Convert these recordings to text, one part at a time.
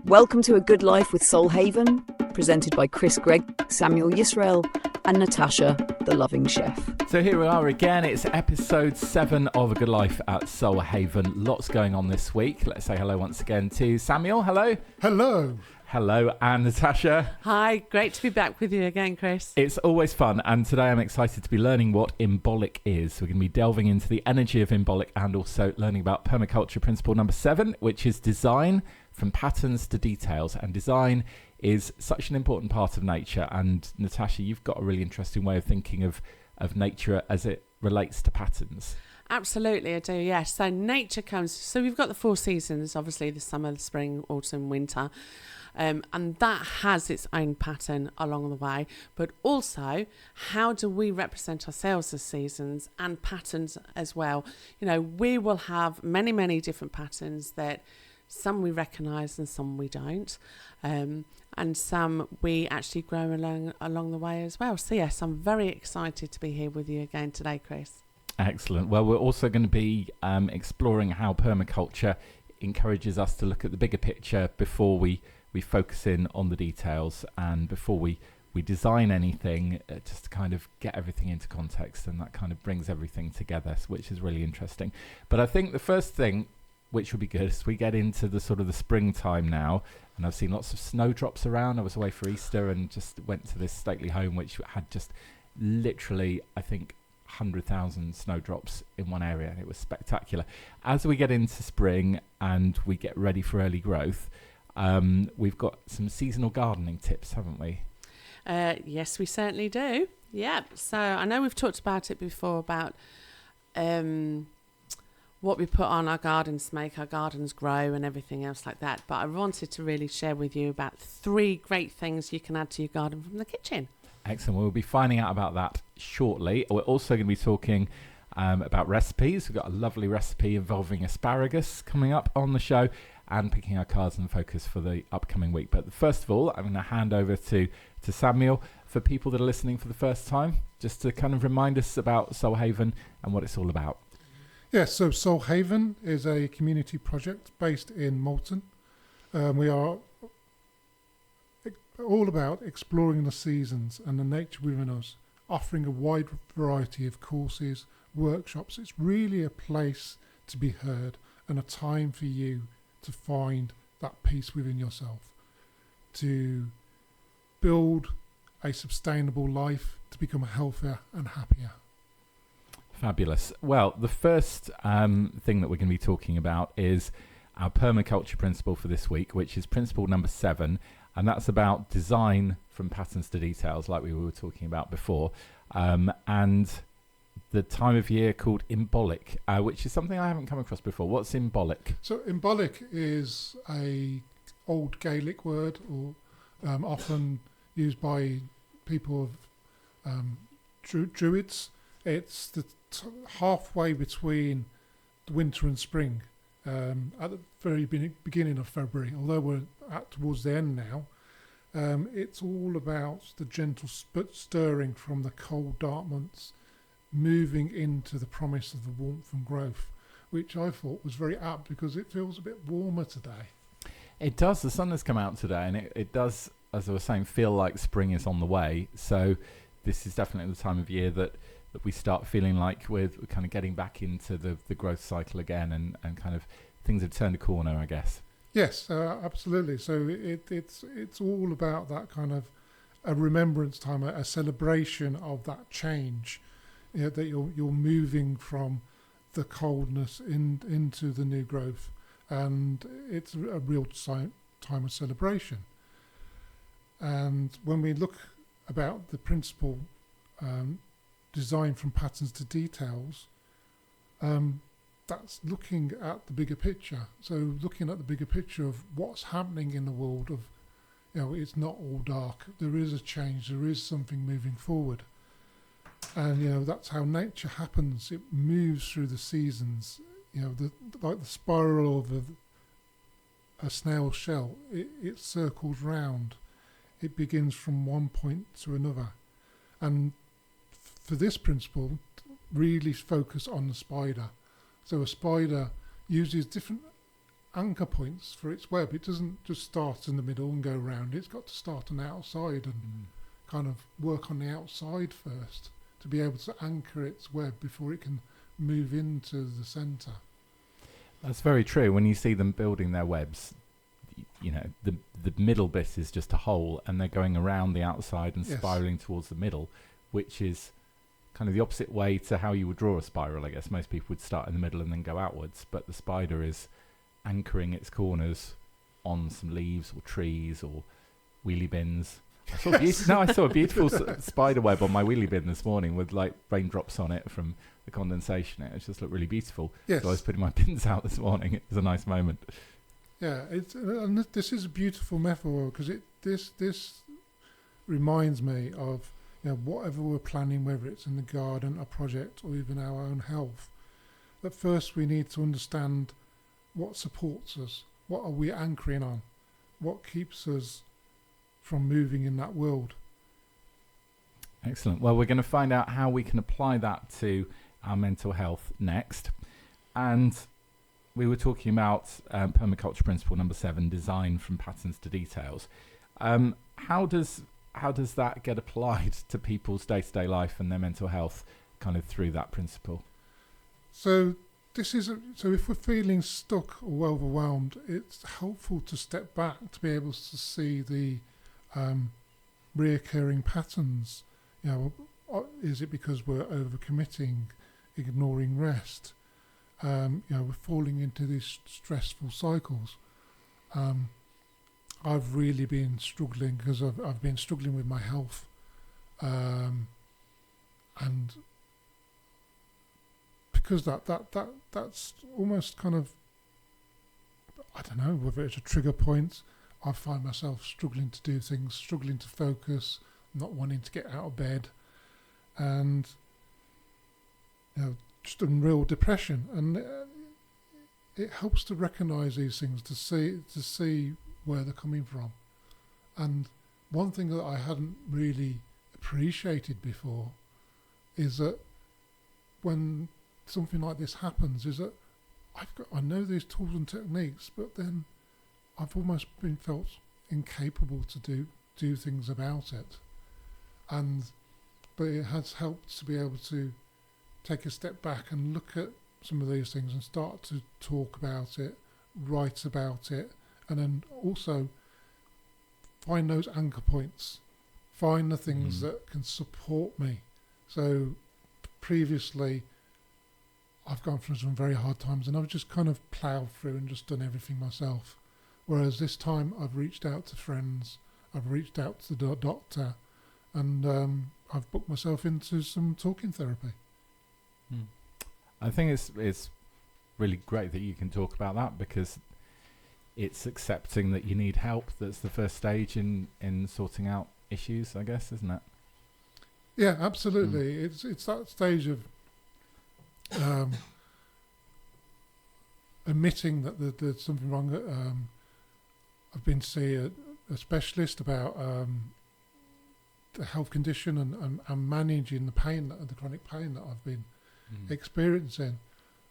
Welcome to A Good Life with Soul Haven, presented by Gregg, Samuel Yisrael, and Natasha The Loving Chef. So here we are again. It's episode 7 of A Good Life at Soul Haven. Lots going on this week. Let's say hello once again to Samuel. Hello. Hello. Hello, and Natasha. Hi, great to be back with you again, Chris. It's always fun, and today I'm excited to be learning what Imbolc is. We're going to be delving into the energy of Imbolc and also learning about permaculture principle number 7, which is design from patterns to details. And design is such an important part of nature. And Natasha, you've got a really interesting way of thinking of nature as it relates to patterns. Absolutely, I do, yes. So nature comes, so we've got the 4 seasons, obviously the summer, the spring, autumn, winter. And that has its own pattern along the way. But also, how do we represent ourselves as seasons and patterns as well? You know, we will have many, many different patterns that some we recognise and some we don't. And some we actually grow along the way as well. So yes, I'm very excited to be here with you again today, Chris. Excellent. Well, we're also going to be exploring how permaculture encourages us to look at the bigger picture before we focus in on the details, and before we design anything, just to kind of get everything into context, and that kind of brings everything together, which is really interesting. But I think the first thing, which will be good, is we get into the sort of the springtime now, and I've seen lots of snowdrops around. I was away for Easter and just went to this stately home which had just literally, I think, 100,000 snowdrops in one area, and it was spectacular. As we get into spring and we get ready for early growth, we've got some seasonal gardening tips, haven't we? Yes, we certainly do. Yeah. So I know we've talked about it before about what we put on our gardens to make our gardens grow and everything else like that. But I wanted to really share with you about 3 great things you can add to your garden from the kitchen. Excellent. We'll be finding out about that shortly. We're also going to be talking about recipes. We've got a lovely recipe involving asparagus coming up on the show, and picking our cards and focus for the upcoming week. But first of all, I'm going to hand over to Samuel for people that are listening for the first time, just to kind of remind us about Soul Haven and what it's all about. Yes, so Soul Haven is a community project based in Malton. We are all about exploring the seasons and the nature within us, offering a wide variety of courses, workshops. It's really a place to be heard and a time for you to find that peace within yourself, to build a sustainable life, to become healthier and happier. Fabulous. Well, the first thing that we're going to be talking about is our permaculture principle for this week, which is principle number 7, and that's about design from patterns to details, like we were talking about before, and the time of year called Imbolc, which is something I haven't come across before. What's Imbolc? So Imbolc is a old Gaelic word, or often used by people of Druids. It's the halfway between the winter and spring, at the very beginning of February. Although we're towards the end now, it's all about the gentle stirring from the cold, dark months, moving into the promise of the warmth and growth, which I thought was very apt because it feels a bit warmer today. It does. The sun has come out today, and it does, as I was saying, feel like spring is on the way. So this is definitely the time of year that we start feeling like we're kind of getting back into the growth cycle again, and kind of things have turned a corner, I guess. Yes, absolutely. So it's all about that kind of a remembrance time, a celebration of that change. You know, that you're moving from the coldness into the new growth, and it's a real time of celebration. And when we look about the principle, design from patterns to details, that's looking at the bigger picture. So looking at the bigger picture of what's happening in the world of, you know, it's not all dark. There is a change. There is something moving forward. And, you know, that's how nature happens. It moves through the seasons. You know, like the spiral of a snail shell. It circles round. It begins from one point to another. And for this principle, really focus on the spider. So a spider uses different anchor points for its web. It doesn't just start in the middle and go round. It's got to start on the outside and kind of work on the outside first to be able to anchor its web before it can move into the centre. That's very true. When you see them building their webs, you know, the middle bit is just a hole, and they're going around the outside and spiraling towards the middle, which is kind of the opposite way to how you would draw a spiral. I guess most people would start in the middle and then go outwards, but the spider is anchoring its corners on some leaves or trees or wheelie bins. I saw a beautiful spider web on my wheelie bin this morning with like raindrops on it from the condensation. It just looked really beautiful. Yes. So I was putting my bins out this morning. It was a nice moment. Yeah, and this is a beautiful metaphor because this reminds me of, you know, whatever we're planning, whether it's in the garden, a project, or even our own health. At first, we need to understand what supports us. What are we anchoring on? What keeps us from moving in that world? Excellent. Well, we're going to find out how we can apply that to our mental health next. And we were talking about permaculture principle number 7, design from patterns to details. How does that get applied to people's day-to-day life and their mental health kind of through that principle? So if we're feeling stuck or overwhelmed, it's helpful to step back to be able to see the reoccurring patterns. You know, is it because we're overcommitting, ignoring rest? You know, we're falling into these stressful cycles. I've really been struggling because I've been struggling with my health, and because that's almost kind of, I don't know whether it's a trigger point. I find myself struggling to do things, struggling to focus, not wanting to get out of bed, and you know, just in real depression. And it helps to recognise these things, to see where they're coming from. And one thing that I hadn't really appreciated before is that when something like this happens, is that I know these tools and techniques, but then I've almost been felt incapable to do things about it. But it has helped to be able to take a step back and look at some of these things and start to talk about it, write about it, and then also find those anchor points, find the things that can support me. So previously I've gone through some very hard times and I've just kind of ploughed through and just done everything myself. Whereas this time I've reached out to friends, I've reached out to the doctor, and I've booked myself into some talking therapy. I think it's really great that you can talk about that, because it's accepting that you need help. That's the first stage in sorting out issues, I guess, isn't it? Yeah, absolutely. It's that stage of admitting that there's something wrong. I've been to see a specialist about the health condition and managing the chronic pain that I've been experiencing.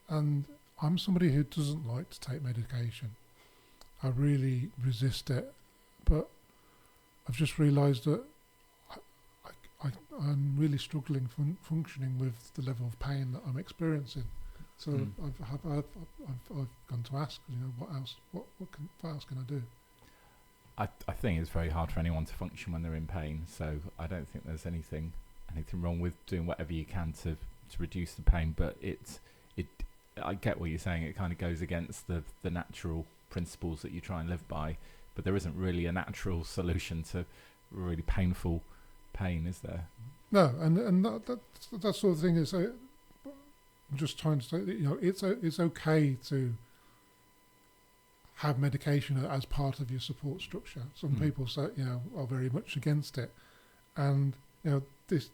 And I'm somebody who doesn't like to take medication. I really resist it, but I've just realised that I'm really struggling functioning with the level of pain that I'm experiencing. So I've gone to ask, you know, what else can I do? I think it's very hard for anyone to function when they're in pain. So I don't think there's anything wrong with doing whatever you can to reduce the pain. But I get what you're saying. It kind of goes against the natural principles that you try and live by. But there isn't really a natural solution to really painful pain, is there? No, and that sort of thing is. I'm just trying to say that, you know, it's okay to have medication as part of your support structure. Some people say, you know, are very much against it, and you know, this,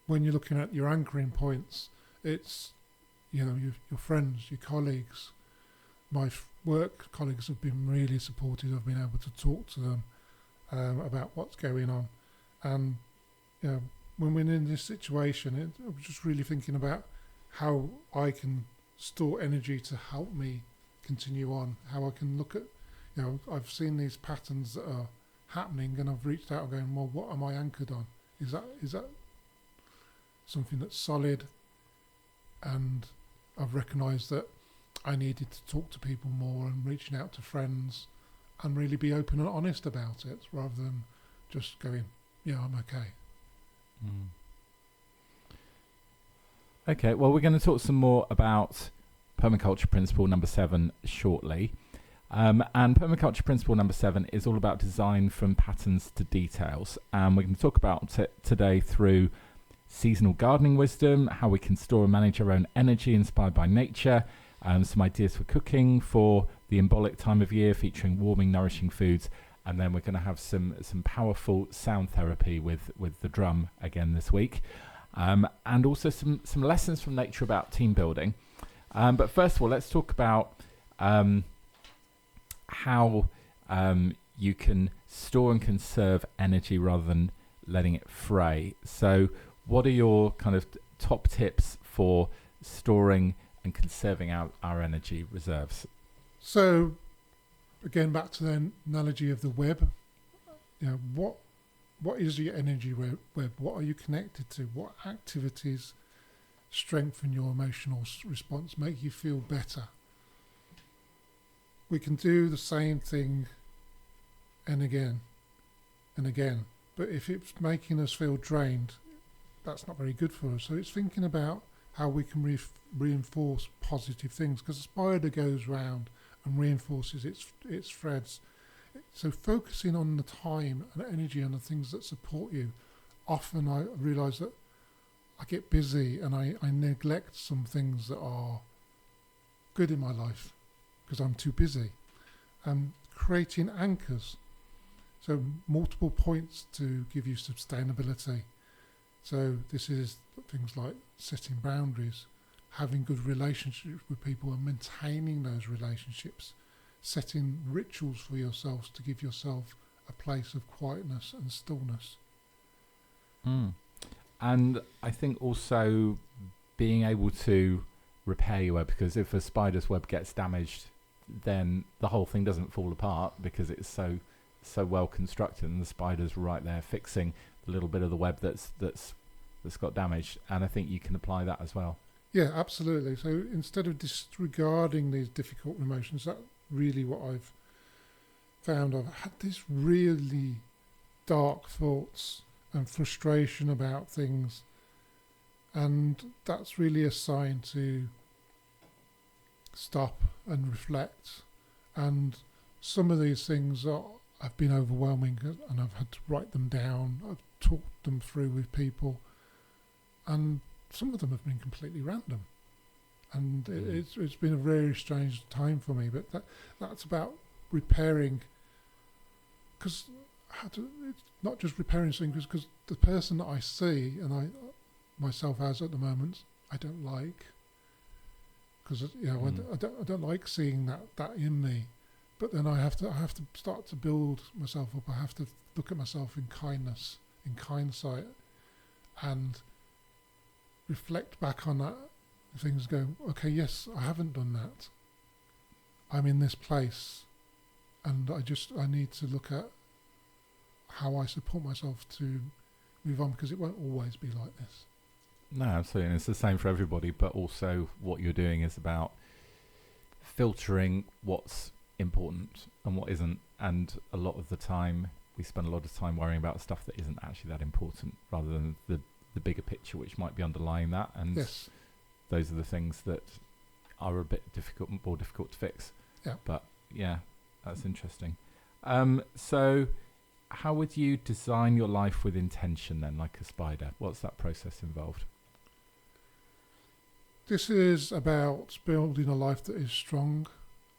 when you're looking at your anchoring points, it's, you know, your friends, your colleagues. My work colleagues have been really supportive. I've been able to talk to them about what's going on, and you know, when we're in this situation, I'm just really thinking about how I can store energy to help me continue on, how I can look at, I've seen these patterns that are happening, and I've reached out and going, well, what am I anchored on? Is that something that's solid? And I've recognised that I needed to talk to people more and reaching out to friends and really be open and honest about it, rather than just going, yeah, I'm okay. Okay, well, we're going to talk some more about permaculture principle number 7 shortly. And permaculture principle number 7 is all about design from patterns to details. And we're going to talk about it today through seasonal gardening wisdom, how we can store and manage our own energy inspired by nature, some ideas for cooking for the Imbolc time of year, featuring warming, nourishing foods. And then we're going to have some powerful sound therapy with the drum again this week. And also some lessons from nature about team building. But first of all, let's talk about how you can store and conserve energy rather than letting it fray. So what are your kind of top tips for storing and conserving our energy reserves? So again, back to the analogy of the web, what is your energy web? What are you connected to? What activities strengthen your emotional response, make you feel better? We can do the same thing and again, but if it's making us feel drained, that's not very good for us. So it's thinking about how we can reinforce positive things, because the spider goes round and reinforces its threads. So focusing on the time and energy and the things that support you. Often I realise that I get busy and I neglect some things that are good in my life because I'm too busy. Creating anchors, so multiple points to give you sustainability. So this is things like setting boundaries, having good relationships with people and maintaining those relationships, setting rituals for yourselves to give yourself a place of quietness and stillness. And I think also being able to repair your web, because if a spider's web gets damaged, then the whole thing doesn't fall apart because it's so well constructed, and the spider's right there fixing the little bit of the web that's got damaged. And I think you can apply that as well. Yeah, absolutely. So instead of disregarding these difficult emotions, that's really what I've found. I've had these really dark thoughts and frustration about things, and that's really a sign to stop and reflect. And some of these things have been overwhelming, and I've had to write them down. I've talked them through with people, and some of them have been completely random, and it's been a very strange time for me. But that's about repairing, because it's not just repairing things, because the person that I see and I myself as at the moment, I don't like, because I don't like seeing that in me. But then I have to start to build myself up. I have to look at myself in kindness, in hindsight, and reflect back on that. Things go, okay, yes, I haven't done that. I'm in this place, and I need to look at how I support myself to move on, because it won't always be like this. No, absolutely. And it's the same for everybody, but also what you're doing is about filtering what's important and what isn't. And a lot of the time, we spend a lot of time worrying about stuff that isn't actually that important, rather than the bigger picture, which might be underlying that. And yes, those are the things that are a bit more difficult to fix. Yeah. But yeah, that's interesting. So how would you design your life with intention then, like a spider? What's that process involved? This is about building a life that is strong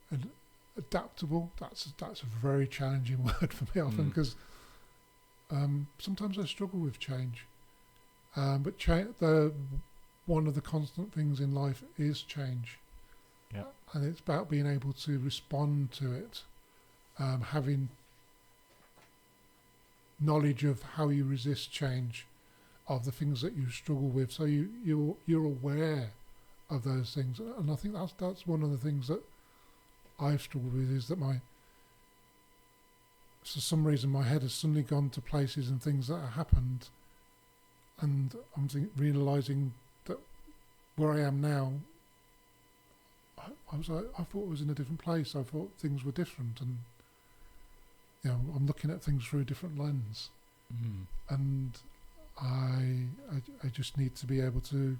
and adaptable. That's a very challenging word for me often, because sometimes I struggle with change. But one of the constant things in life is change. Yeah. And it's about being able to respond to it, having knowledge of how you resist change, of the things that you struggle with, so you're aware of those things. And I think that's one of the things that I've struggled with is that for some reason my head has suddenly gone to places and things that have happened, and I'm realising that where I am now, I thought it was in a different place. I thought things were different, and I'm looking at things through a different lens, and I just need to be able to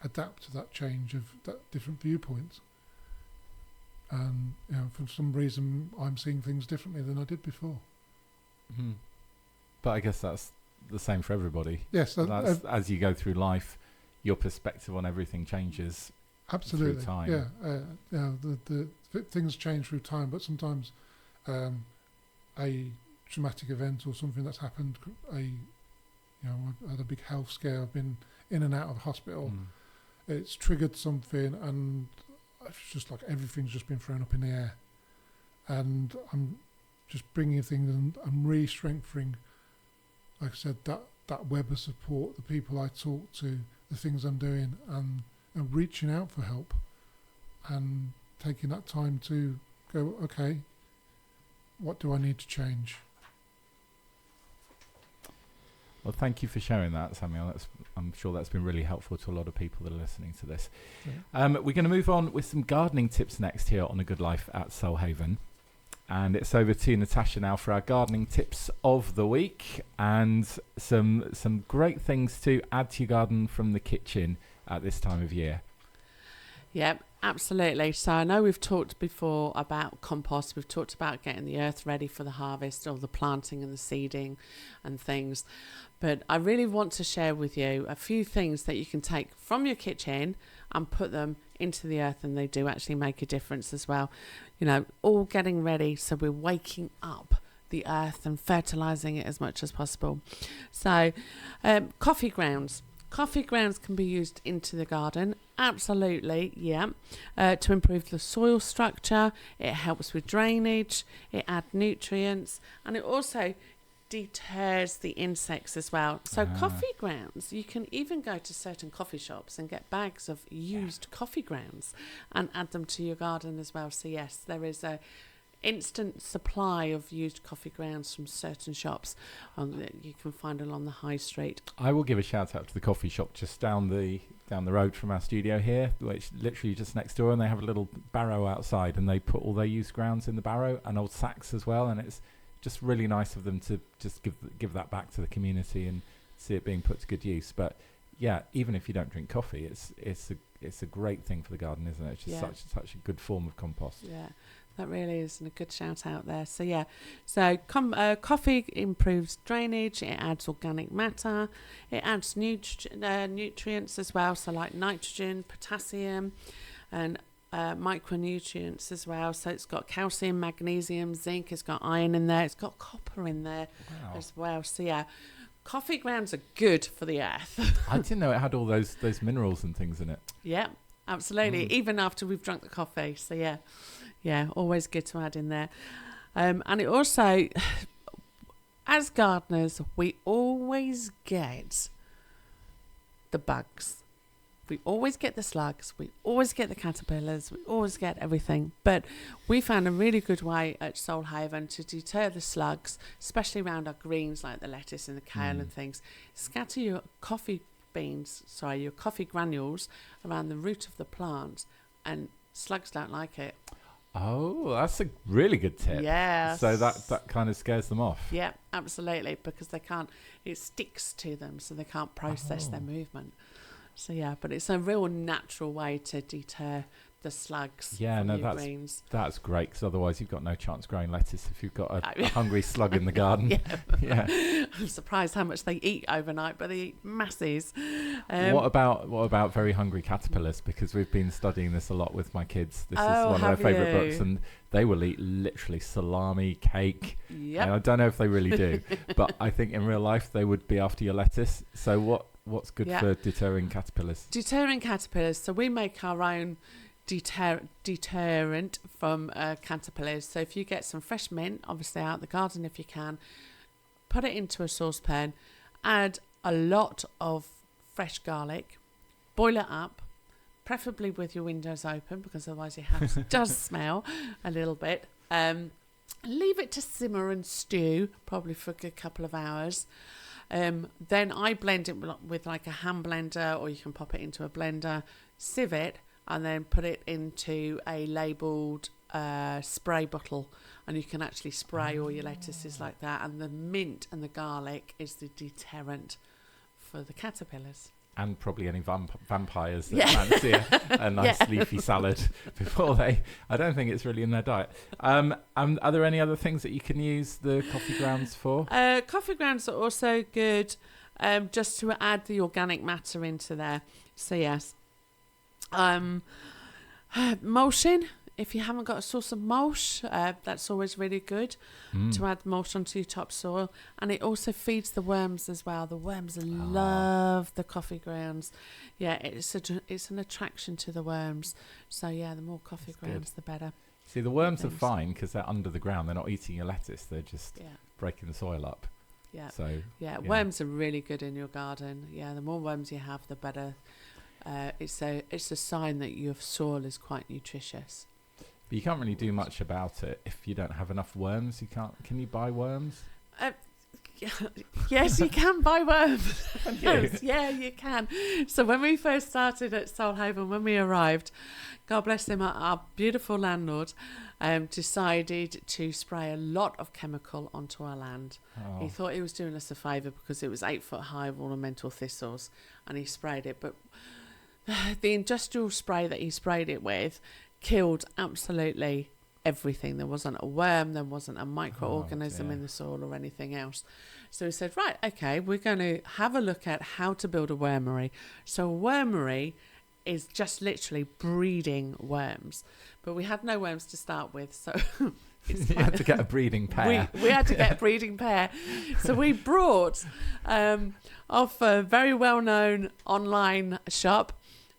adapt to that change of that different viewpoint. And for some reason, I'm seeing things differently than I did before. But I guess that's the same for everybody. Yes, as you go through life, your perspective on everything changes. Absolutely, through time. The things change through time, but sometimes a traumatic event or something that's happened, I had a big health scare. I've been in and out of hospital. It's triggered something, and it's just like everything's just been thrown up in the air, and I'm just bringing things, and I'm re-strengthening, like I said, that web of support, the people I talk to, the things I'm doing, and reaching out for help, and taking that time to go, okay, what do I need to change? Well, thank you for sharing that, Samuel. I'm sure that's been really helpful to a lot of people that are listening to this. Yeah. We're going to move on with some gardening tips next here on A Good Life at Soulhaven. And it's over to Natasha now for our gardening tips of the week, and some great things to add to your garden from the kitchen at this time of year. Yep, absolutely. So I know we've talked before about compost. We've talked about getting the earth ready for the harvest, or the planting and the seeding and things. But I really want to share with you a few things that you can take from your kitchen and put them into the earth, and they do actually make a difference as well. All getting ready, so we're waking up the earth and fertilizing it as much as possible. So coffee grounds. Coffee grounds can be used into the garden, absolutely, yeah, to improve the soil structure. It helps with drainage, it adds nutrients, and it also deters the insects as well. So coffee grounds, you can even go to certain coffee shops and get bags of used coffee grounds and add them to your garden as well. So yes, there is a instant supply of used coffee grounds from certain shops that you can find along the high street. I will give a shout out to the coffee shop just down the road from our studio here, which literally just next door, and they have a little barrow outside, and they put all their used grounds in the barrow and old sacks as well, and it's just really nice of them to just give that back to the community and see it being put to good use. But yeah, even if you don't drink coffee, it's a great thing for the garden, isn't it? It's just such a good form of compost. Yeah. That really is a good shout out there. So yeah, so coffee improves drainage, it adds organic matter, it adds nutrients as well, so like nitrogen, potassium, and micronutrients as well. So it's got calcium, magnesium, zinc, it's got iron in there, it's got copper in there as well. So yeah, coffee grounds are good for the earth. I didn't know it had all those minerals and things in it. Yeah, absolutely. Even after we've drunk the coffee. So yeah, always good to add in there. And it also, as gardeners, we always get the bugs. We always get the slugs. We always get the caterpillars. We always get everything. But we found a really good way at Soulhaven to deter the slugs, especially around our greens like the lettuce and the kale and things. Scatter your coffee granules around the root of the plant, and slugs don't like it. Oh, that's a really good tip. Yeah. So that kind of scares them off. Yeah, absolutely, because it sticks to them, so they can't process their movement. So yeah, but it's a real natural way to deter the slugs. Yeah, no, that's great, because otherwise you've got no chance growing lettuce if you've got a hungry slug in the garden. Yeah. I'm surprised how much they eat overnight, but they eat masses. What about very hungry caterpillars? Because we've been studying this a lot with my kids. This is one of their favourite books, and they will eat literally salami, cake. Yep. And I don't know if they really do, but I think in real life they would be after your lettuce. So what's good for deterring caterpillars? Deterring caterpillars. So we make our own deterrent from caterpillars. So if you get some fresh mint, obviously out the garden if you can, put it into a saucepan, add a lot of fresh garlic, boil it up, preferably with your windows open, because otherwise your house does smell a little bit. Leave it to simmer and stew, probably for a good couple of hours. Then I blend it with like a hand blender, or you can pop it into a blender, sieve it, and then put it into a labelled spray bottle, and you can actually spray all your lettuces like that. And the mint and the garlic is the deterrent for the caterpillars. And probably any vampires that fancy a nice leafy salad before they... I don't think it's really in their diet. Are there any other things that you can use the coffee grounds for? Coffee grounds are also good, just to add the organic matter into there. So yes. Mulching. If you haven't got a source of mulch, that's always really good to add mulch onto your topsoil. And it also feeds the worms as well. The worms love the coffee grounds. Yeah, it's an attraction to the worms. So yeah, the more coffee grounds, the better. See, the worms are fine because they're under the ground. They're not eating your lettuce. They're just breaking the soil up. Yeah. So worms are really good in your garden. Yeah, the more worms you have, the better. It's a sign that your soil is quite nutritious. But you can't really do much about it if you don't have enough worms. You can't. Can you buy worms? Yes, you can buy worms. Yeah, you can. So when we first started at Solhaven, when we arrived, God bless him, our beautiful landlord decided to spray a lot of chemical onto our land. He thought he was doing us a favour because it was 8 foot high of ornamental thistles, and he sprayed it. But the industrial spray that he sprayed it with killed absolutely everything. There wasn't a worm, there wasn't a microorganism in the soil or anything else. So we said, right, okay, we're going to have a look at how to build a wormery. So a wormery is just literally breeding worms. But we had no worms to start with, so you had to get a breeding pair. We had to get a breeding pair. So we brought off a very well-known online shop.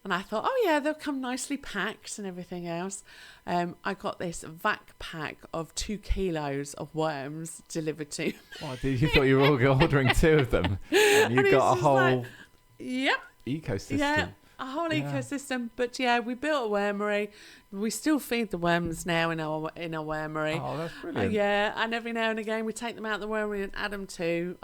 And I thought, oh yeah, they'll come nicely packed and everything else. I got this vac pack of 2 kilos of worms delivered to me. What, you thought you were ordering 2 of them? And you got a whole ecosystem. Yeah, a whole ecosystem. But yeah, we built a wormery. We still feed the worms now in our wormery. Oh, that's brilliant. Yeah, and every now and again we take them out of the wormery and add them to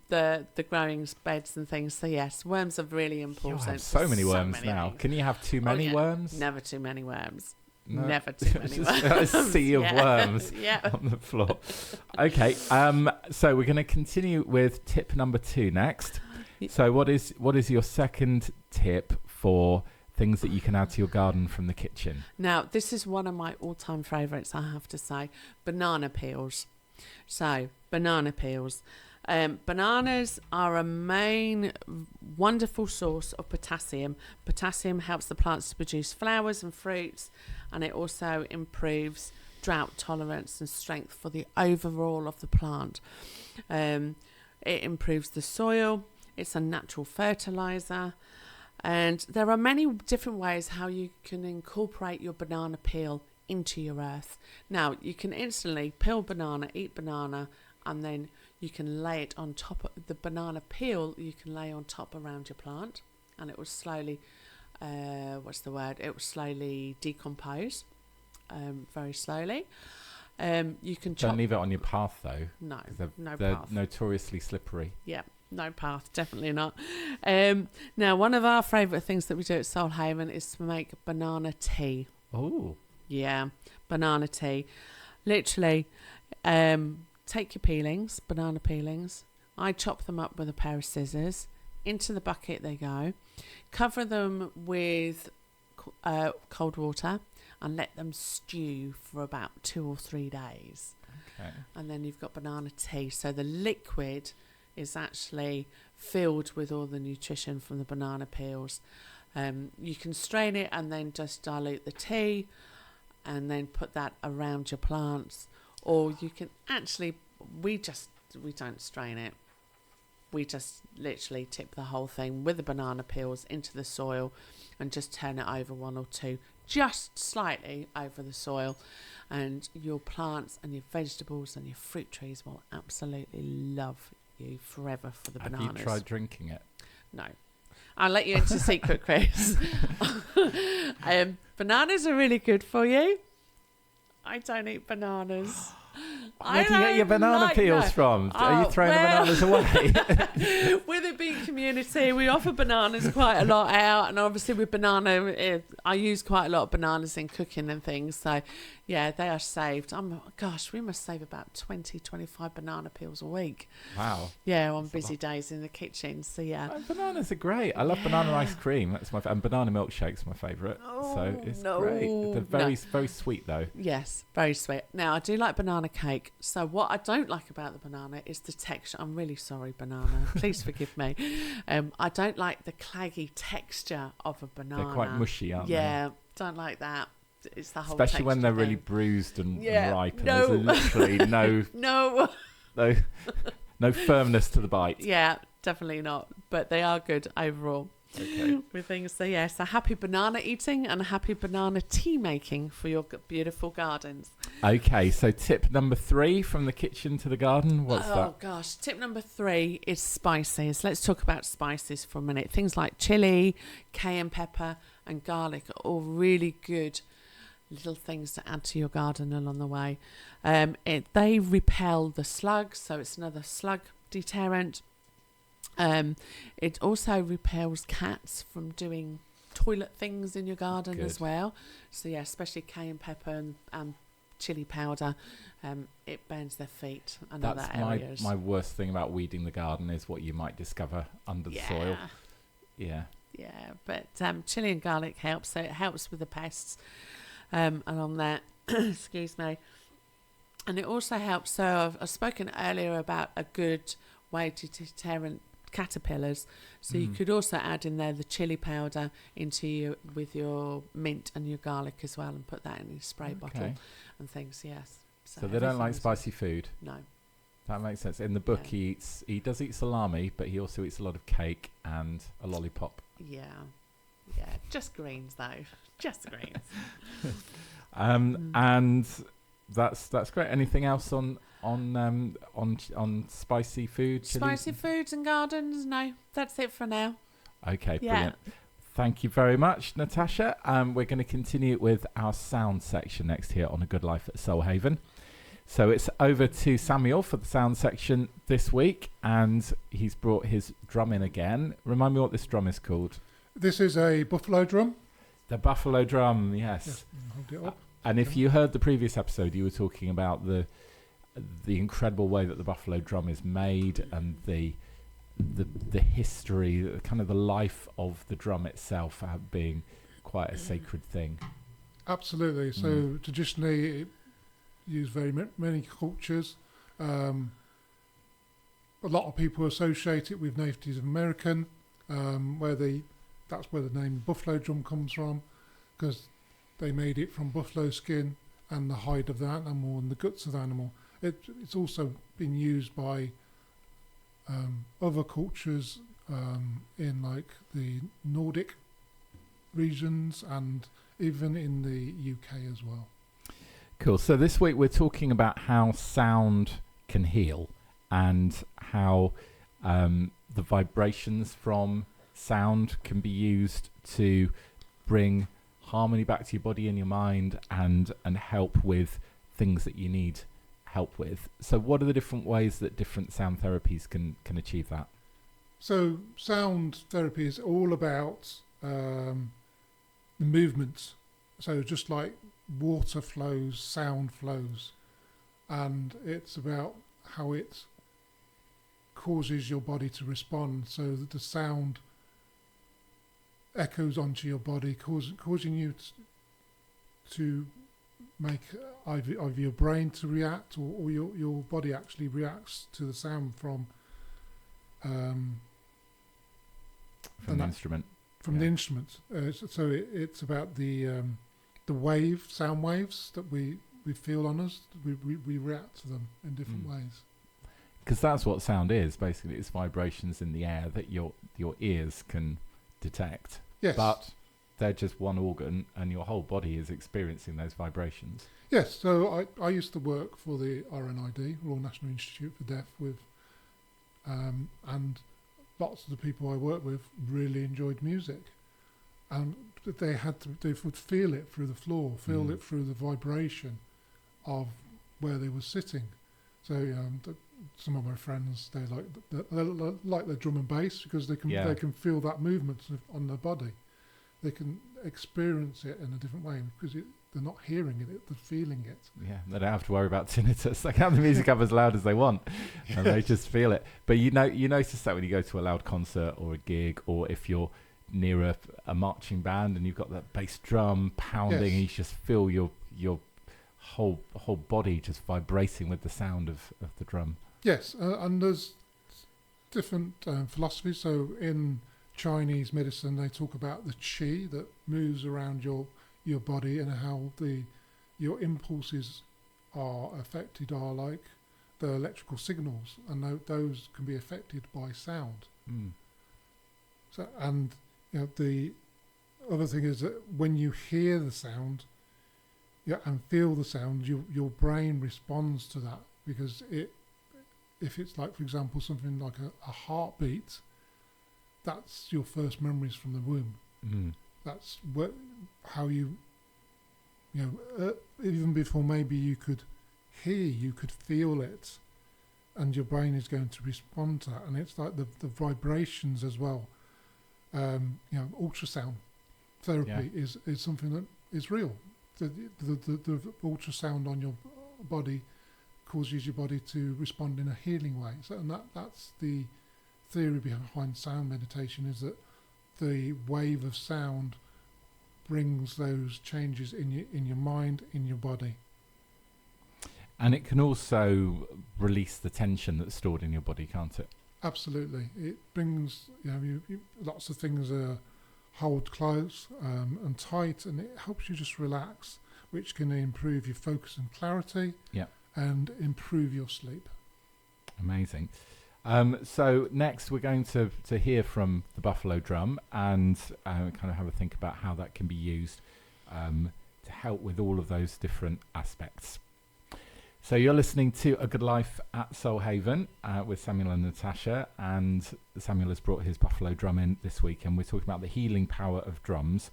the growing beds and things. So yes, worms are really important. You have so many worms now. Things. Can you have too many worms? Never too many worms. No. Never too many worms. A sea of worms on the floor. Okay, so we're going to continue with tip number 2 next. So what is your second tip for things that you can add to your garden from the kitchen? Now, this is one of my all-time favourites, I have to say. Banana peels. So, banana peels. Bananas are a main wonderful source of potassium. Potassium helps the plants to produce flowers and fruits, and it also improves drought tolerance and strength for the overall of the plant. It improves the soil. It's a natural fertilizer. And there are many different ways how you can incorporate your banana peel into your earth. Now, you can instantly peel banana, eat banana, and then you can lay it on top of the banana peel. You can lay on top around your plant, and it will slowly, it will slowly decompose, very slowly. You can Don't leave it on your path though. No, they're path. Notoriously slippery. Yeah. No path, definitely not. Now, one of our favourite things that we do at Solhaven is to make banana tea. Oh. Yeah, banana tea. Literally, take your peelings, banana peelings. I chop them up with a pair of scissors. Into the bucket they go. Cover them with cold water and let them stew for about 2 or 3 days. Okay. And then you've got banana tea. So the liquid is actually filled with all the nutrition from the banana peels. You can strain it and then just dilute the tea and then put that around your plants, or you can actually, we don't strain it. We just literally tip the whole thing with the banana peels into the soil and just turn it over 1 or 2, just slightly over the soil, and your plants and your vegetables and your fruit trees will absolutely love you forever for the bananas. Have you tried drinking it? No. I'll let you into a secret, Chris. Bananas are really good for you. I don't eat bananas. Where do you get your banana peels from? Are you throwing the bananas away? With it being community, we offer bananas quite a lot out, and obviously with banana, I use quite a lot of bananas in cooking and things. So, yeah, they are saved. We must save about 20, 25 banana peels a week. Wow. Yeah, on busy days in the kitchen. So, yeah. Bananas are great. I love banana ice cream. That's and banana milkshake's my favourite. So it's great. They're very sweet though. Yes, very sweet. Now, I do like banana cake. So what I don't like about the banana is the texture. I'm really sorry, banana. Please forgive me. I don't like the claggy texture of a banana. They're quite mushy, aren't they? Yeah, don't like that. It's the whole especially when they're thing. really bruised and ripe. And No. there's literally no firmness to the bite. Yeah, definitely not. But they are good overall. Okay. With things. So yes, a happy banana eating and a happy banana tea making for your beautiful gardens. Okay, so tip number 3 from the kitchen to the garden. What's that? Oh gosh, tip number 3 is spices. Let's talk about spices for a minute. Things like chili, cayenne pepper and garlic are all really good little things to add to your garden along the way. They repel the slugs, so it's another slug deterrent. It also repels cats from doing toilet things in your garden as well. So yeah, especially cayenne pepper and chili powder, it burns their feet and other areas. My worst thing about weeding the garden is what you might discover under the soil. Yeah, but chili and garlic helps, so it helps with the pests along there. Excuse me. And it also helps, so I've spoken earlier about a good way to deter caterpillars, so you could also add in there the chili powder with your mint and your garlic as well, and put that in your spray bottle and things. Yes, so they don't like spicy food. No, that makes sense. In the book, he does eat salami, but he also eats a lot of cake and a lollipop. Yeah, just greens though, just greens. And that's great. Anything else on spicy food? Spicy foods and gardens? No, that's it for now. Okay, brilliant. Thank you very much, Natasha. We're going to continue with our sound section next here on A Good Life at Soulhaven. So it's over to Samuel for the sound section this week, and he's brought his drum in again. Remind me what this drum is called. This is a buffalo drum. The buffalo drum, yes. Hold it up. And if you heard the previous episode, you were talking about the incredible way that the buffalo drum is made, and the history, kind of the life of the drum itself being quite a sacred thing. Absolutely. So traditionally, it used very many cultures. A lot of people associate it with Native American, that's where the name buffalo drum comes from, because they made it from buffalo skin and the hide of the animal and the guts of the animal. It's also been used by other cultures in like the Nordic regions and even in the UK as well. Cool. So this week we're talking about how sound can heal, and how the vibrations from sound can be used to bring harmony back to your body and your mind, and help with things that you need help with. So what are the different ways that different sound therapies can achieve that? So sound therapy is all about the movements. So just like water flows, sound flows, and it's about how it causes your body to respond, so that the sound echoes onto your body, causing you to make either your brain to react, or your body actually reacts to the sound from the instrument. From the instrument. So it's about the wave, sound waves that we feel on us. We react to them in different ways. Because that's what sound is, basically. It's vibrations in the air that your ears can detect. Yes. But they're just one organ, and your whole body is experiencing those vibrations. Yes. So I used to work for the RNID, Royal National Institute for Deaf, with and lots of the people I work with really enjoyed music, and they would feel it through the floor, feel it through the vibration of where they were sitting. So some of my friends, they like the drum and bass because they can feel that movement on their body. They can experience it in a different way because they're not hearing it, they're feeling it. Yeah, they don't have to worry about tinnitus. They can have the music up as loud as they want, and they just feel it. But you notice that when you go to a loud concert or a gig, or if you're near a marching band and you've got that bass drum pounding, and you just feel your whole body just vibrating with the sound of the drum. Yes, and there's different philosophies. So in Chinese medicine, they talk about the qi that moves around your body, and how your impulses are affected are like the electrical signals, and those can be affected by sound. So, and the other thing is that when you hear the sound, and feel the sound, your brain responds to that, because if it's like, for example, something like a heartbeat, that's your first memories from the womb. That's how even before maybe you could hear, you could feel it, and your brain is going to respond to that. And it's like the vibrations as well. Ultrasound therapy is something that is real. The ultrasound on your body causes your body to respond in a healing way. So, and that's the theory behind sound meditation, is that the wave of sound brings those changes in your mind, in your body. And it can also release the tension that's stored in your body, can't it? Absolutely. It brings, lots of things hold close and tight, and it helps you just relax, which can improve your focus and clarity, and improve your sleep. Amazing. So next we're going to hear from the buffalo drum, and kind of have a think about how that can be used to help with all of those different aspects. So you're listening to A Good Life at Soul Haven with Samuel and Natasha, and Samuel has brought his buffalo drum in this week, and we're talking about the healing power of drums.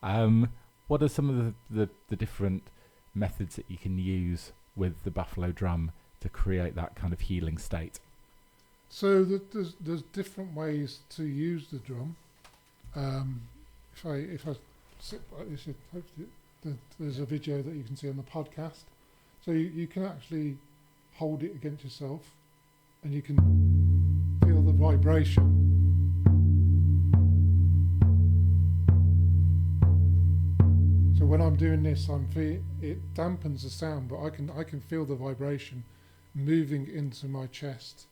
What are some of the different methods that you can use with the buffalo drum to create that kind of healing state? So there's different ways to use the drum. If I sit like this, hopefully there's a video that you can see on the podcast. So you can actually hold it against yourself, and you can feel the vibration. So when I'm doing this, it dampens the sound, but I can feel the vibration moving into my chest,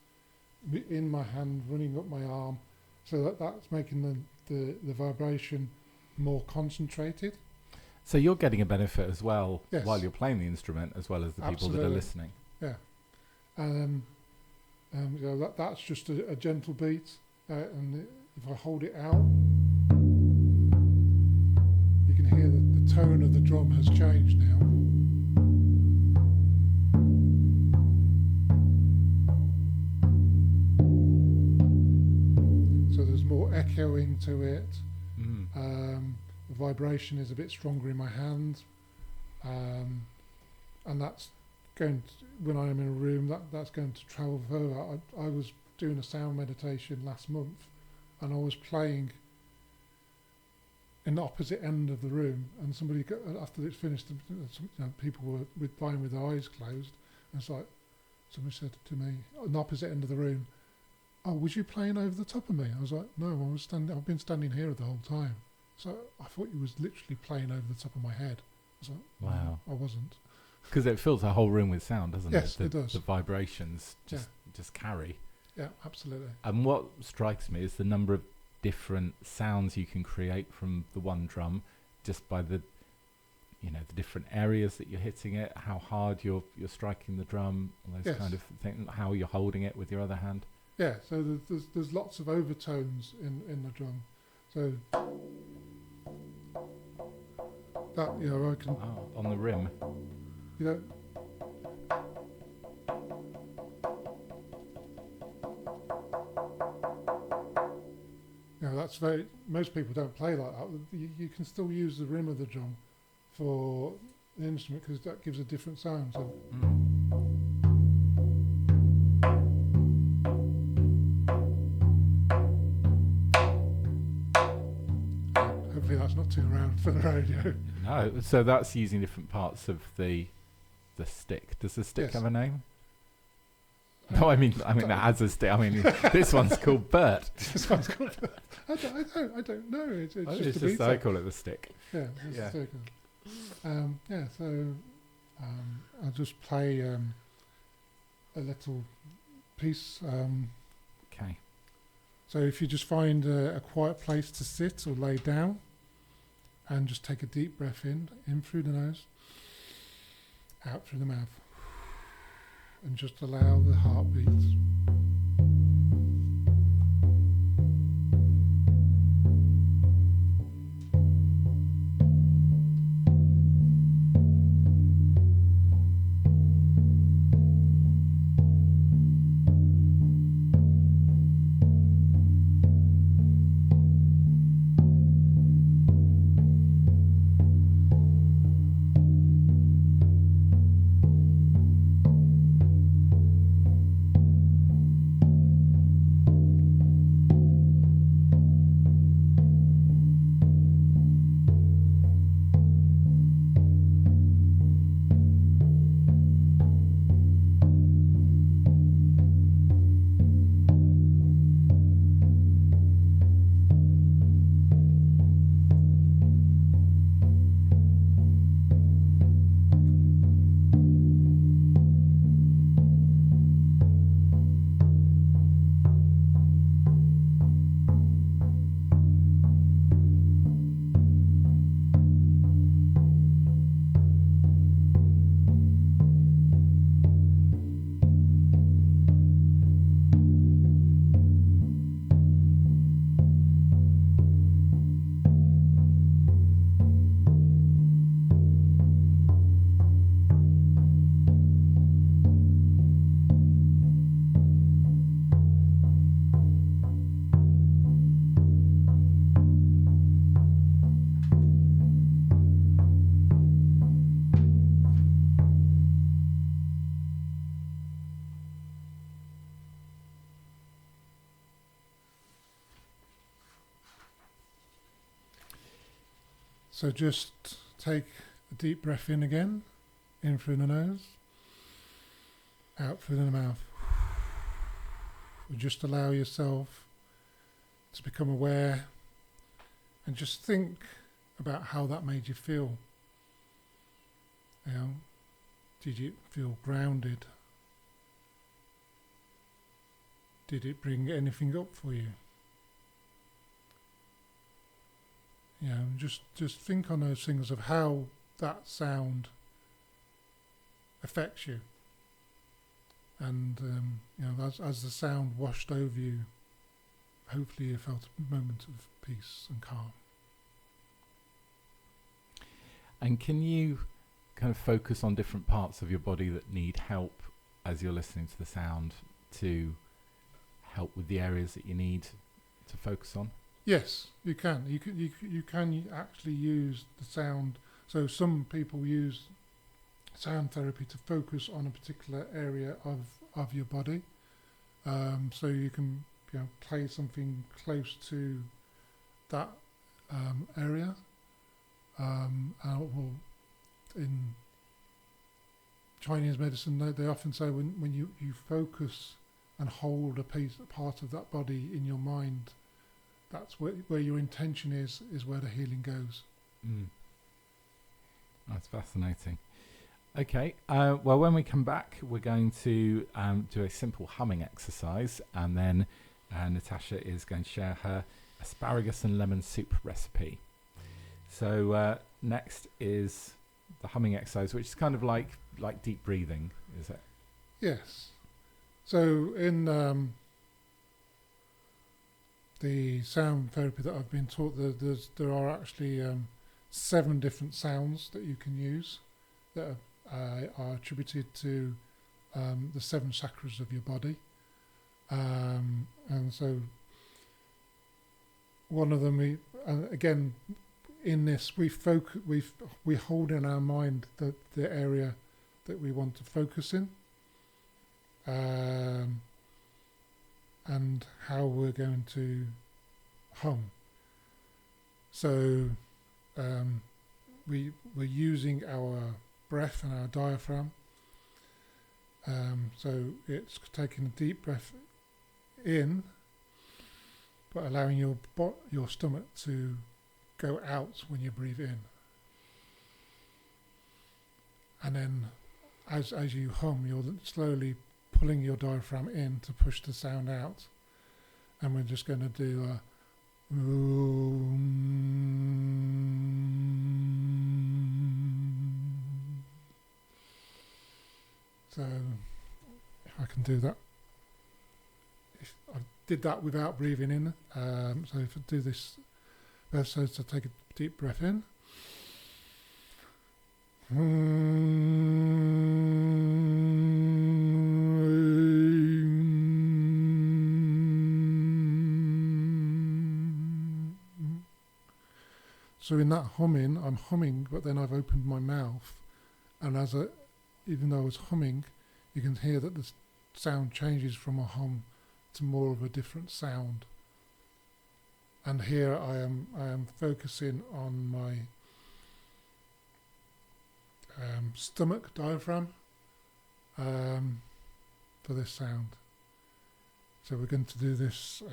in my hand, running up my arm. So that's making the vibration more concentrated. So you're getting a benefit as well, yes, while you're playing the instrument, as well as the people that are listening. Yeah. That's just a gentle beat, and if I hold it out, you can hear the tone of the drum has changed now. So there's more echoing to it. The vibration is a bit stronger in my hand, and that's going to, when I am in a room, that's going to travel further. I was doing a sound meditation last month, and I was playing in the opposite end of the room, and somebody after it's finished, people were playing with their eyes closed, and it's like somebody said to me on the opposite end of the room, "Oh, was you playing over the top of me?" I was like, "No, I've been standing here the whole time." So I thought you was literally playing over the top of my head. I was like, wow, I wasn't. Because it fills the whole room with sound, doesn't it? Yes, it does. The vibrations just carry. Yeah, absolutely. And what strikes me is the number of different sounds you can create from the one drum, just by the different areas that you're hitting it, how hard you're striking the drum, and those kind of things, how you're holding it with your other hand. Yeah, so there's lots of overtones in the drum. So that I can on the rim. that's very. Most people don't play like that. You can still use the rim of the drum for the instrument because that gives a different sound. So. Hopefully that's not too loud for the radio. No, so that's using different parts of the stick. Does the stick Yes. have a name? No, I mean that has a stick. I mean, this one's called Bert. This one's called. I don't know. It's just a beat. I call it the stick. Yeah. It's Yeah. a stick. So I'll just play a little piece. Okay. So if you just find a quiet place to sit or lay down, and just take a deep breath in through the nose, out through the mouth, and just allow the heartbeats. So just take a deep breath in again, in through the nose, out through the mouth. Just allow yourself to become aware and just think about how that made you feel. You know, did you feel grounded? Did it bring anything up for you? You know, just think on those things of how that sound affects you. And you know, as the sound washed over you, hopefully you felt a moment of peace and calm. And can you kind of focus on different parts of your body that need help as you're listening to the sound to help with the areas that you need to focus on? Yes, you can. You can actually use the sound. So some people use sound therapy to focus on a particular area of your body. So you can, you know, play something close to that area. Or in Chinese medicine, they often say when you focus and hold a part of that body in your mind, that's where your intention is where the healing goes. That's fascinating. Okay, well, when we come back, we're going to do a simple humming exercise, and then Natasha is going to share her asparagus and lemon soup recipe. So next is the humming exercise, which is kind of like deep breathing, is it? Yes. So in the sound therapy that I've been taught, there are actually 7 different sounds that you can use that are attributed to the 7 chakras of your body, and so one of them, and again, in this, we hold in our mind the area that we want to focus in, and how we're going to hum. So we're using our breath and our diaphragm. So it's taking a deep breath in, but allowing your stomach to go out when you breathe in. And then as you hum, you're slowly pulling your diaphragm in to push the sound out. And we're just going to do a so if I can do that, if I did that without breathing in, so if I do this first, so to take a deep breath in, so in that humming, I'm humming, but then I've opened my mouth, and even though I was humming, you can hear that the sound changes from a hum to more of a different sound. And here I am focusing on my stomach diaphragm for this sound. So we're going to do this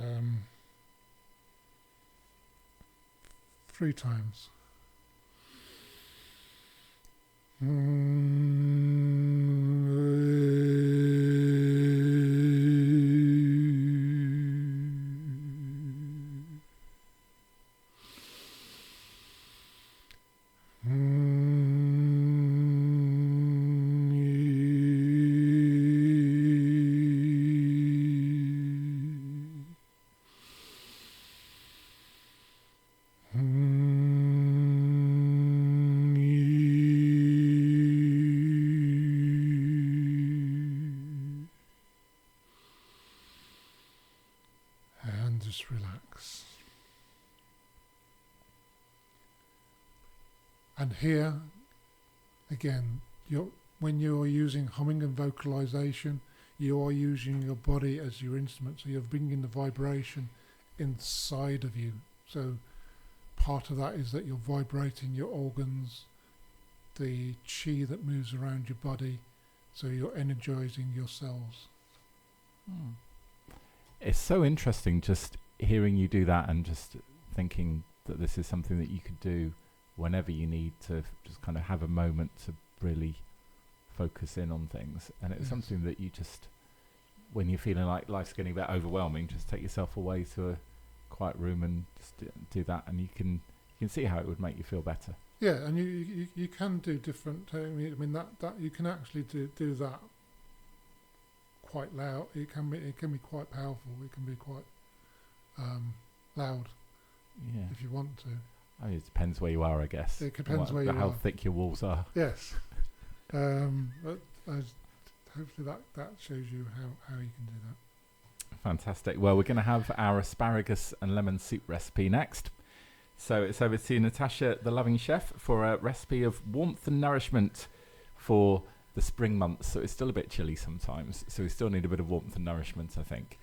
3 times. Just relax. And here, again, when you're using humming and vocalization, you are using your body as your instrument, so you're bringing the vibration inside of you. So part of that is that you're vibrating your organs, the chi that moves around your body, so you're energizing your cells. It's so interesting just hearing you do that and just thinking that this is something that you could do whenever you need to just kind of have a moment to really focus in on things. And it's something that you just, when you're feeling like life's getting a bit overwhelming, just take yourself away to a quiet room and just do that, and you can see how it would make you feel better. Yeah, and you can do different. I mean that you can actually do that quite loud. It can be quite powerful. It can be quite loud. Yeah, if you want to. I mean, it depends where you are, I guess. It depends where you are. How thick your walls are. Yes. But hopefully that shows you how you can do that. Fantastic. Well, we're going to have our asparagus and lemon soup recipe next. So it's over to Natasha, the Loving Chef, for a recipe of warmth and nourishment for the spring months. So it's still a bit chilly sometimes, so we still need a bit of warmth and nourishment, I think.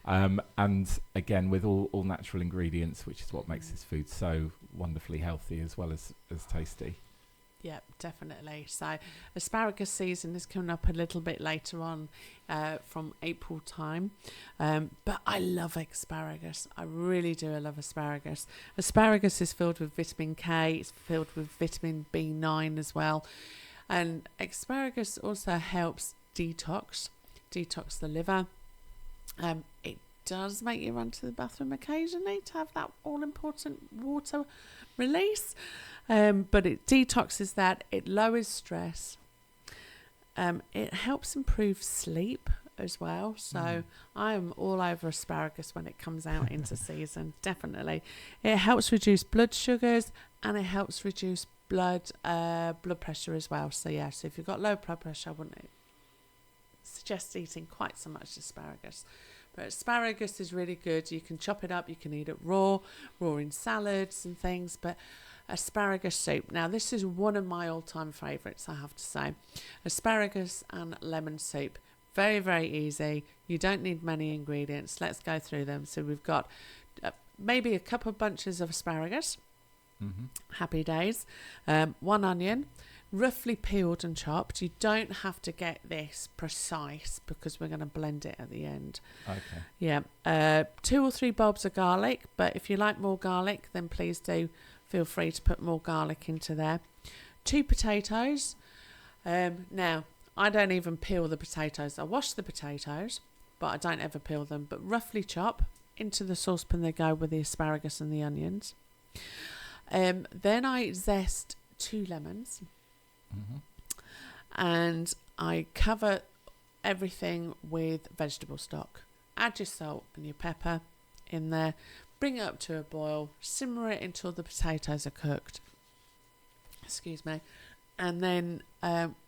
And again, with all natural ingredients, which is what makes this food so wonderfully healthy as well as tasty. Yep, definitely. So asparagus season is coming up a little bit later on from April time. But I love asparagus. I really do. I love asparagus. Asparagus is filled with vitamin K. It's filled with vitamin B9 as well. And asparagus also helps detox the liver. It does make you run to the bathroom occasionally to have that all-important water release. But it detoxes that. It lowers stress. It helps improve sleep as well. So I am all over asparagus when it comes out into season. Definitely. It helps reduce blood sugars and it helps reduce blood pressure as well. So yeah, so if you've got low blood pressure, I wouldn't suggest eating quite so much asparagus. But asparagus is really good. You can chop it up, you can eat it raw in salads and things. But asparagus soup, now this is one of my all-time favourites, I have to say. Asparagus and lemon soup. Very, very easy. You don't need many ingredients. Let's go through them. So we've got maybe a couple of bunches of asparagus. Happy days. 1 onion, roughly peeled and chopped. You don't have to get this precise because we're going to blend it at the end. Okay. Yeah. 2 or 3 bulbs of garlic, but if you like more garlic, then please do feel free to put more garlic into there. 2 potatoes. Now, I don't even peel the potatoes. I wash the potatoes, but I don't ever peel them. But roughly chop. Into the saucepan they go with the asparagus and the onions. Then I zest 2 lemons. And I cover everything with vegetable stock. Add your salt and your pepper in there. Bring it up to a boil. Simmer it until the potatoes are cooked. Excuse me. And then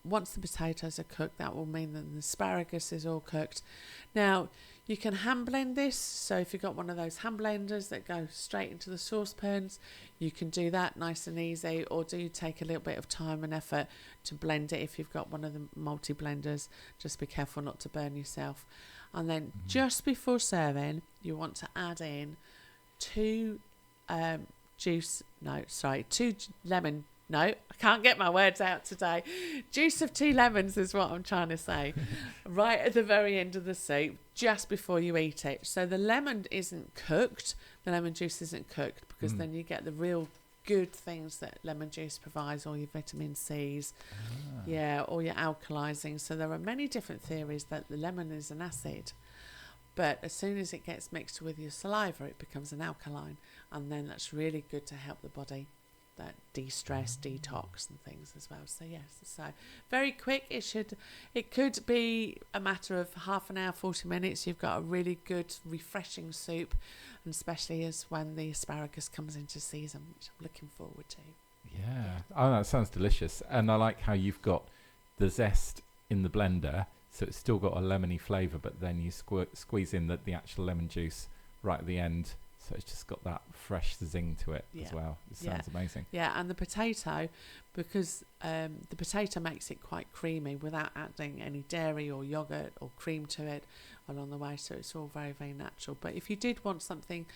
once the potatoes are cooked, that will mean that the asparagus is all cooked. Now, you can hand blend this. So if you've got one of those hand blenders that go straight into the saucepans, you can do that nice and easy. Or do take a little bit of time and effort to blend it if you've got one of the multi-blenders. Just be careful not to burn yourself. And then just before serving, you want to add in 2 lemon. No, I can't get my words out today. Juice of 2 lemons is what I'm trying to say. Right at the very end of the soup, just before you eat it. So the lemon isn't cooked, the lemon juice isn't cooked, because then you get the real good things that lemon juice provides, all your vitamin C's, all your alkalizing. So there are many different theories that the lemon is an acid. But as soon as it gets mixed with your saliva, it becomes an alkaline. And then that's really good to help the body. That de-stress, detox and things as well. So yes, so very quick. It could be a matter of half an hour, 40 minutes. You've got a really good, refreshing soup, and especially as when the asparagus comes into season, which I'm looking forward to. Yeah. Oh, that sounds delicious. And I like how you've got the zest in the blender, so it's still got a lemony flavour, but then you squeeze in the actual lemon juice right at the end. So it's just got that fresh zing to it as well. It sounds amazing. Yeah, and the potato, because the potato makes it quite creamy without adding any dairy or yogurt or cream to it along the way. So it's all very, very natural. But if you did want something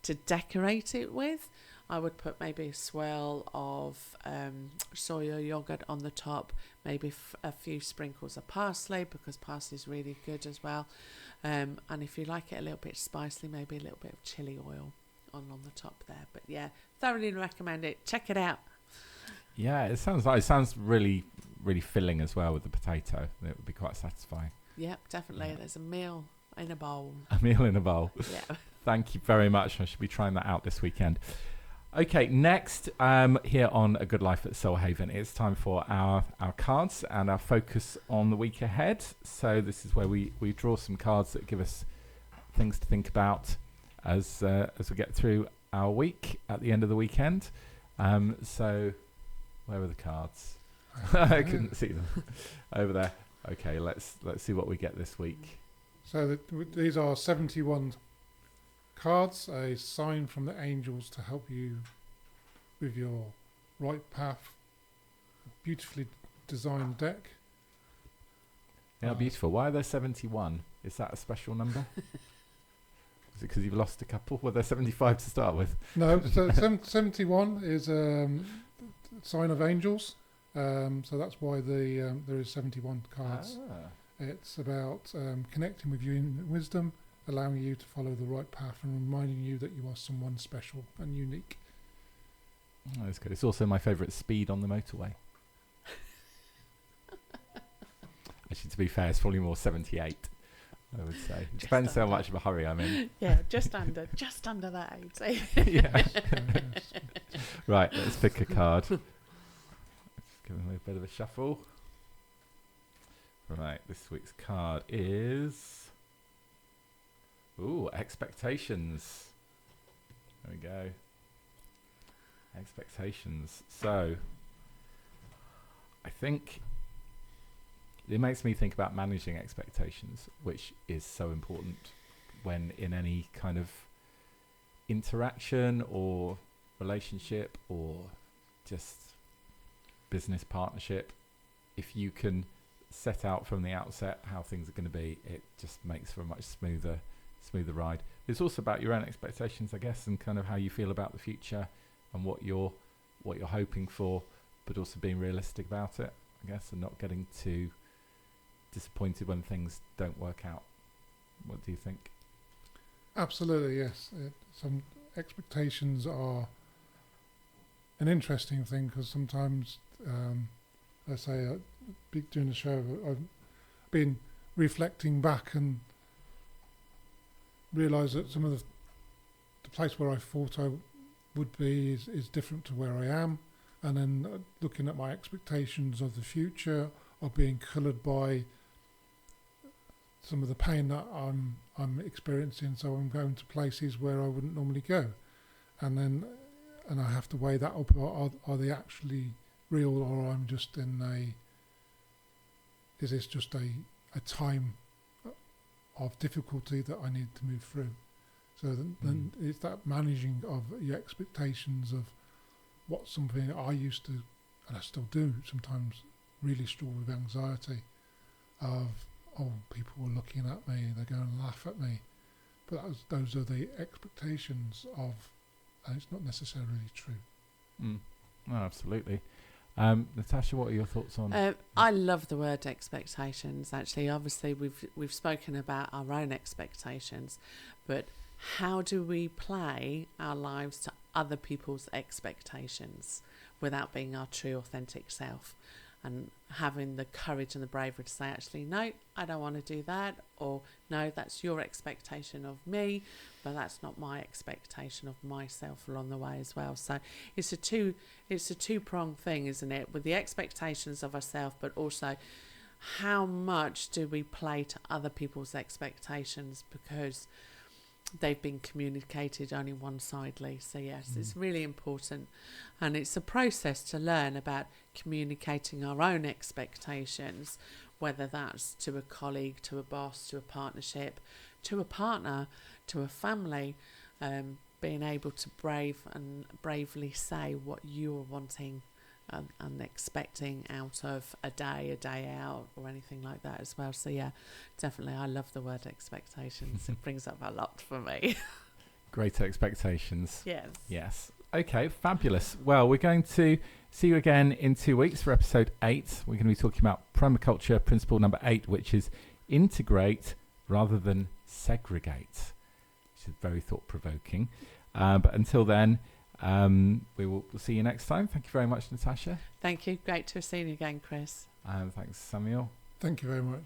to decorate it with, I would put maybe a swirl of soya yogurt on the top, maybe a few sprinkles of parsley, because parsley is really good as well. And if you like it a little bit spicy, maybe a little bit of chili oil on the top there. But yeah, thoroughly recommend it. Check it out. Yeah, it sounds really, really filling as well with the potato. It would be quite satisfying. Yep, definitely. Yeah. There's a meal in a bowl. A meal in a bowl. Yeah. Thank you very much. I should be trying that out this weekend. Okay, next here on A Good Life at Soul Haven, it's time for our cards and our focus on the week ahead. So this is where we draw some cards that give us things to think about as we get through our week at the end of the weekend. So where were the cards? I couldn't see them over there. Okay, let's see what we get this week. So these are 71 cards, a sign from the angels to help you with your right path. A beautifully designed deck. Yeah, beautiful. Why are there 71? Is that a special number? Is it because you've lost a couple? Were there 75 to start with? No, so 71 is a sign of angels. So that's why there is 71 cards. It's about connecting with you in wisdom, allowing you to follow the right path and reminding you that you are someone special and unique. Oh, that's good. It's also my favourite speed on the motorway. Actually, to be fair, it's probably more 78, I would say. It depends how much of a hurry I'm in. Yeah, just under that 80. Yeah. Right, let's pick a card. Let's give them a bit of a shuffle. Right, this week's card is... Ooh, expectations. There we go. Expectations. So, I think it makes me think about managing expectations, which is so important when in any kind of interaction or relationship or just business partnership, if you can set out from the outset how things are going to be, it just makes for a much smoother ride. It's also about your own expectations, I guess, and kind of how you feel about the future and what you're hoping for, but also being realistic about it, I guess, and not getting too disappointed when things don't work out. What do you think? Absolutely, yes. Some expectations are an interesting thing, because sometimes, I say, during the show, I've been reflecting back and realised that some of the place where I thought I would be is different to where I am, and then looking at my expectations of the future are being coloured by some of the pain that I'm experiencing. So I'm going to places where I wouldn't normally go, and I have to weigh that up. Are they actually real, or I'm just is this just a time of difficulty that I need to move through? So then it's that managing of your expectations of what something I used to, and I still do sometimes, really struggle with anxiety of, people are looking at me, they're going to laugh at me. But those are the expectations of, and it's not necessarily true. Oh, absolutely. Natasha, what are your thoughts on? I love the word expectations. Actually, obviously, we've spoken about our own expectations, but how do we play our lives to other people's expectations without being our true, authentic self, and having the courage and the bravery to say, actually, no, I don't want to do that, or no, that's your expectation of me, but that's not my expectation of myself along the way as well. So it's a two-pronged thing, isn't it? With the expectations of ourselves, but also how much do we play to other people's expectations, because they've been communicated only one-sidedly. So yes, it's really important, and it's a process to learn about communicating our own expectations, whether that's to a colleague, to a boss, to a partnership, to a partner, to a family, being able to bravely say what you're wanting and expecting out of a day out, or anything like that as well. So yeah, definitely, I love the word expectations. It brings up a lot for me. Great expectations. Yes. Okay, fabulous. Well, we're going to see you again in 2 weeks for episode 8. We're going to be talking about permaculture principle number 8, which is integrate rather than segregate, which is very thought-provoking. But until then, we'll see you next time. Thank you very much, Natasha. Thank you. Great to have seen you again, Chris. Thanks, Samuel. Thank you very much.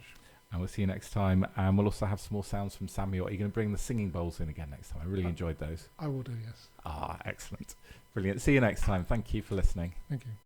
And we'll see you next time. And we'll also have some more sounds from Samuel. Are you going to bring the singing bowls in again next time? I really enjoyed those. I will do, yes. Excellent. Brilliant. See you next time. Thank you for listening. Thank you.